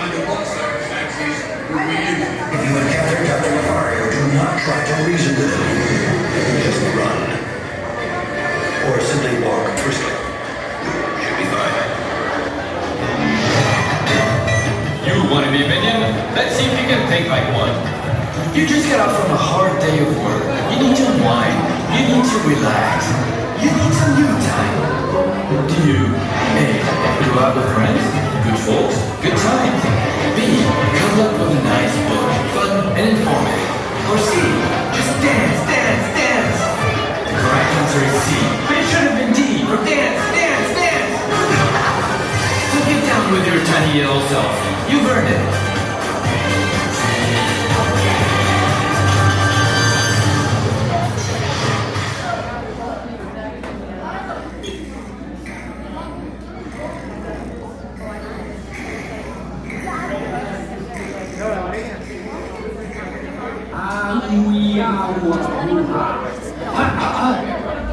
Under all circumstances, would we use it? If you encounter Captain Mario, do not try to reason with him. Just run. Or simply walk briskly. Should be fine. You want to be a minion? Let's see if you can think like one. You just got off from a hard day of work. You need to unwind. You need to relax. You need some you time. Do you A. Go out with friends? Good folks? Good times? B. Cuddle up with a nice book, fun and informative? Or C. Just dance, dance, dance? The correct answer is C. But it should have been D for dance, dance, dance! So get down with your tiny yellow self. You've earned it.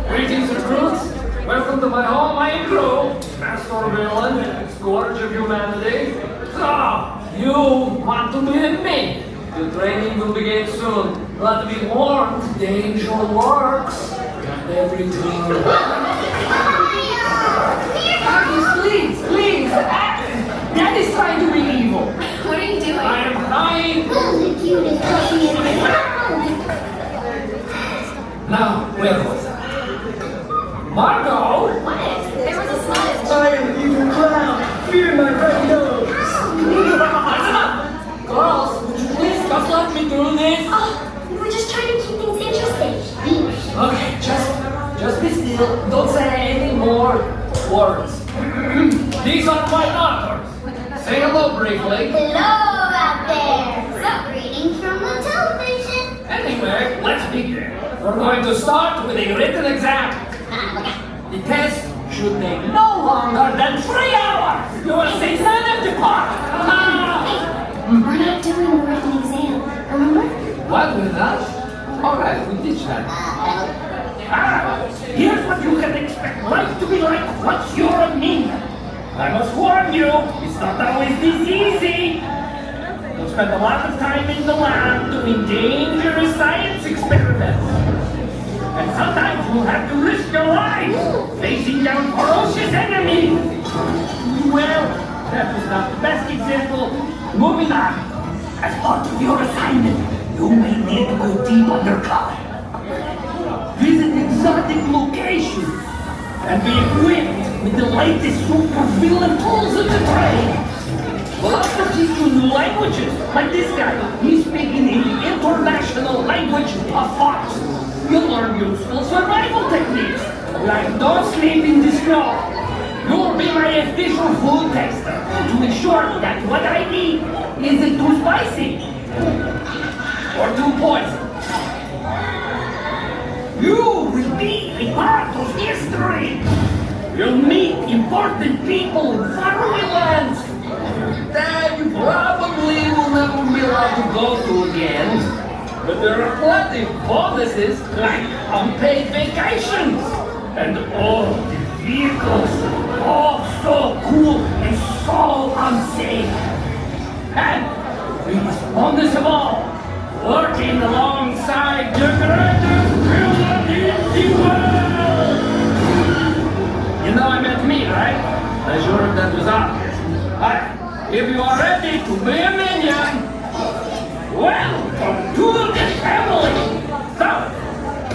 Greetings, recruits. Welcome to my home, my crew. Master Villain, scourge of humanity. So, you want to meet me? The training will begin soon. But be warned, danger lurks. And everything. Please, please. Dad is trying to be evil. What are you doing? I am trying. The cutest puppy in the world. Now, where was I? Margot! What? There was a smudge. I am an evil clown. Fear my red nose. Listen up! Girls, would you please just let me do this? Oh, we were just trying to keep things interesting. Okay, just be still. Don't say any more words. These are my daughters. Say hello briefly. Hello out there. So, greetings from the television. Anyway, let's begin. We're going to start with a written exam. The test should take no longer than 3 hours. You will see none of the part. We're not doing the written exam, remember? What with us? Alright, we ditch that. Here's what you can expect life to be like once you're a minion. I must warn you, it's not always this easy. You'll spend a lot of time in the lab doing dangerous science experiments. And sometimes you'll have to risk your life facing down ferocious enemies. Well, that was not the best example. Moving on. As part of your assignment, you may need to go deep undercover. Visit exotic locations and be equipped with the latest supervillain tools in the trade. We'll also teach you new languages, like this guy. He's speaking in the international language of fox. You'll learn useful survival techniques, like don't sleep in the snow. You'll be my official food tester to ensure that what I eat isn't too spicy or too poison. You will be a part of history. You'll meet important people in faraway lands that you probably will never be allowed to go to again. But there are plenty of bonuses like unpaid vacations and all the vehicles, all so cool and so unsafe. And the biggest bonus of all, working alongside the greatest villain in the world. You know I meant me, right? I'm sure that was obvious. Alright, if you are ready to be a minion, welcome to the family! So,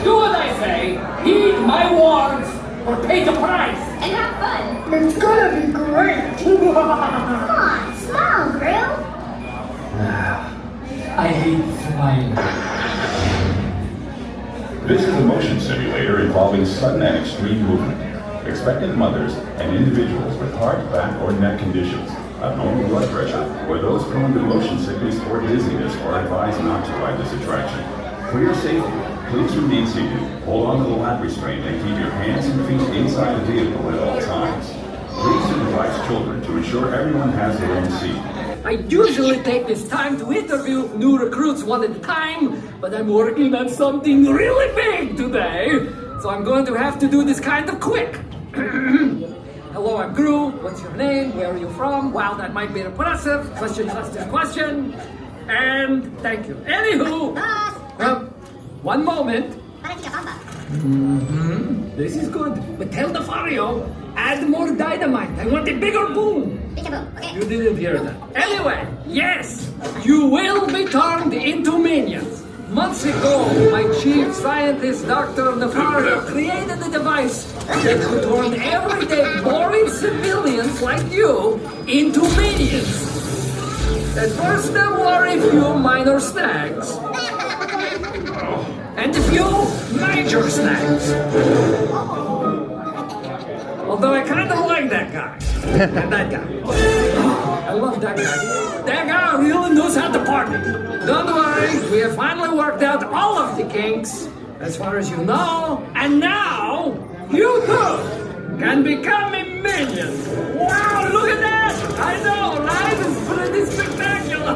do what I say, heed my warns, or pay the price. And have fun. It's gonna be great! Come on, smile, Grill. I hate smiling. This is a motion simulator involving sudden and extreme movement. Expectant mothers and individuals with heart, back, or neck conditions, abnormal blood pressure, or those prone to motion sickness or dizziness are advised not to ride this attraction. For your safety, please remain seated, hold on to the lap restraint, and keep your hands and feet inside the vehicle at all times. Please supervise children to ensure everyone has their own seat. I usually take this time to interview new recruits one at a time, but I'm working on something really big today, so I'm going to have to do this kind of quick. Hello, hello, I'm Thru. What's your name? Where are you from? Wow, that might be impressive. Question. And thank you. Anywho, one moment. This is good. But tell the Fario, add more dynamite. I want a bigger boom. You didn't hear that. Anyway, yes, you will be turned into minions. Months ago, my chief scientist, Dr. Nefario, created a device that could turn everyday boring civilians like you into minions. At first, there were a few minor snags. And a few major snags. Although I kind of like that guy. And that guy. I love that guy. That guy really knows how to party. Don't worry, we have finally worked out all of the kinks, as far as you know. And now, you too can become a minion. Wow, look at that! I know, right? It's pretty spectacular.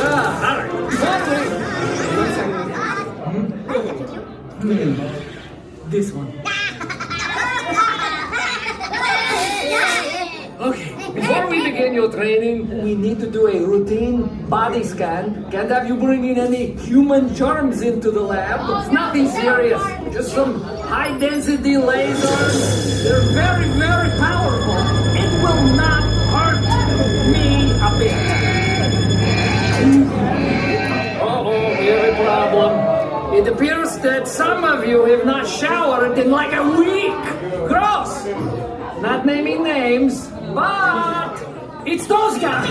All right. This one. Okay, before we begin your training, we need to do a routine body scan. Can't have you bring in any human germs into the lab. It's nothing serious, just some high-density lasers. They're very, very powerful. It will not hurt me a bit. Uh-oh, we have a problem. It appears that some of you have not showered in like a week. Gross! Not naming names, but it's those guys.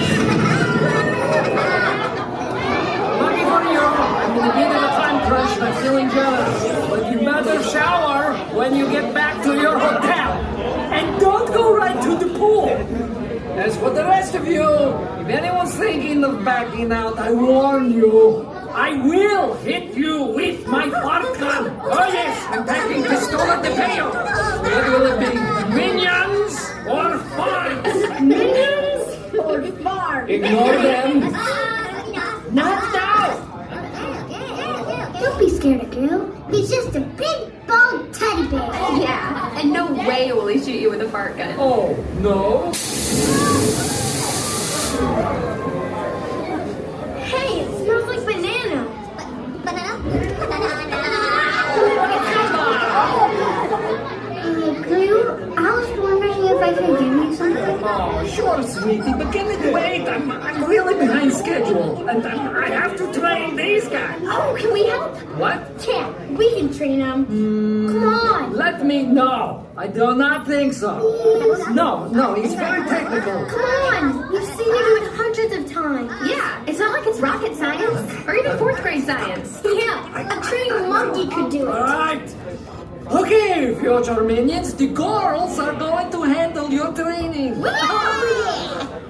Lucky for you, I'm in a bit of a time crunch and I'm feeling jealous. But you better shower when you get back to your hotel. And don't go right to the pool. As for the rest of you, if anyone's thinking of backing out, I warn you, I will hit you with my fart gun. Oh yes, I'm taking Pistola de Peo. What will it be? Minions or farts? Minions or farts? Ignore them. Not now. Don't be scared of Gil. He's just a big, bald teddy bear. Yeah, and no way will he shoot you with a fart gun. Oh, no. Hey, it smells like banana. Banana? Glue, I was wondering if I could give you something. Oh, sure, sweetie, but can it wait? I'm really behind schedule, and I have to train these guys. Oh, can we help? What? Yeah, we can train them. Come on. Let me know. I do not think so. No, it's very technical. Come on. We've seen you do it hundreds of times. Yeah, it's not like it's rocket science or even fourth grade science. Yeah, a trained monkey could do All it. right. Okay, future minions, the girls are going to handle your training.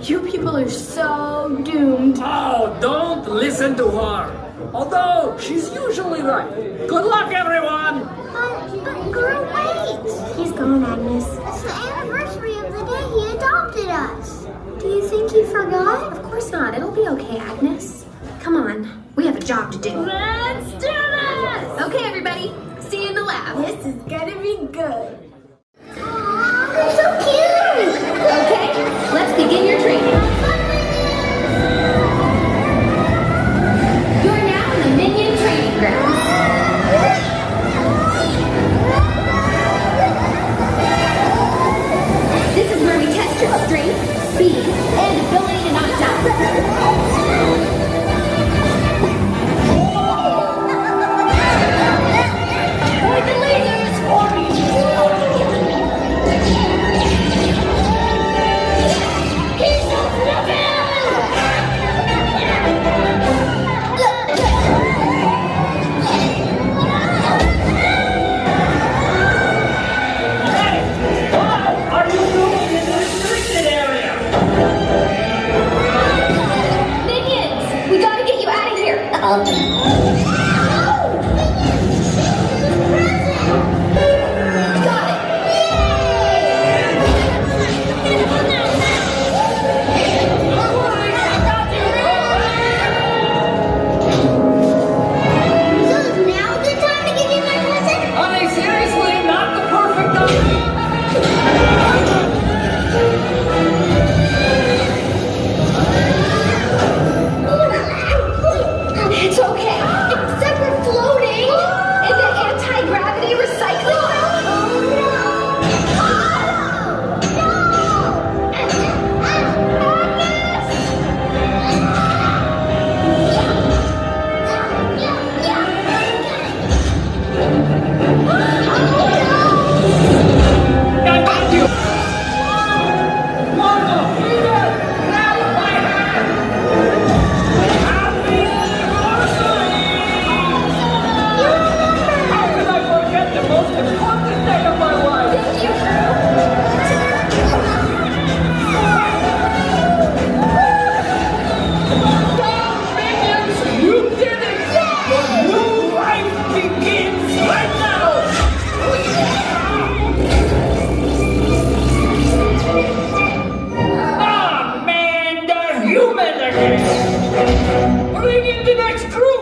You people are so doomed. Oh, don't listen to her. Although, she's usually right. Good luck, everyone. But girl, wait. He's gone, Agnes. It's the anniversary of the day he adopted us. Do you think he forgot? Of course not. It'll be okay, Agnes. Come on. We have a job to do. Let's do this! Okay, everybody. See you in the lab. This is gonna be good. Aww, they're so cute! Okay, let's begin your training. You're now in the Minion Training Grounds. This is where we test your strength, speed, and ability to knock down. Point the lasers for me! He's so What are you doing in the restricted area? Minions! We gotta get you out of here! Got it! So is now a good time to give you my present? Honey, seriously, not the perfect time. there, kid. Bring in the next crew!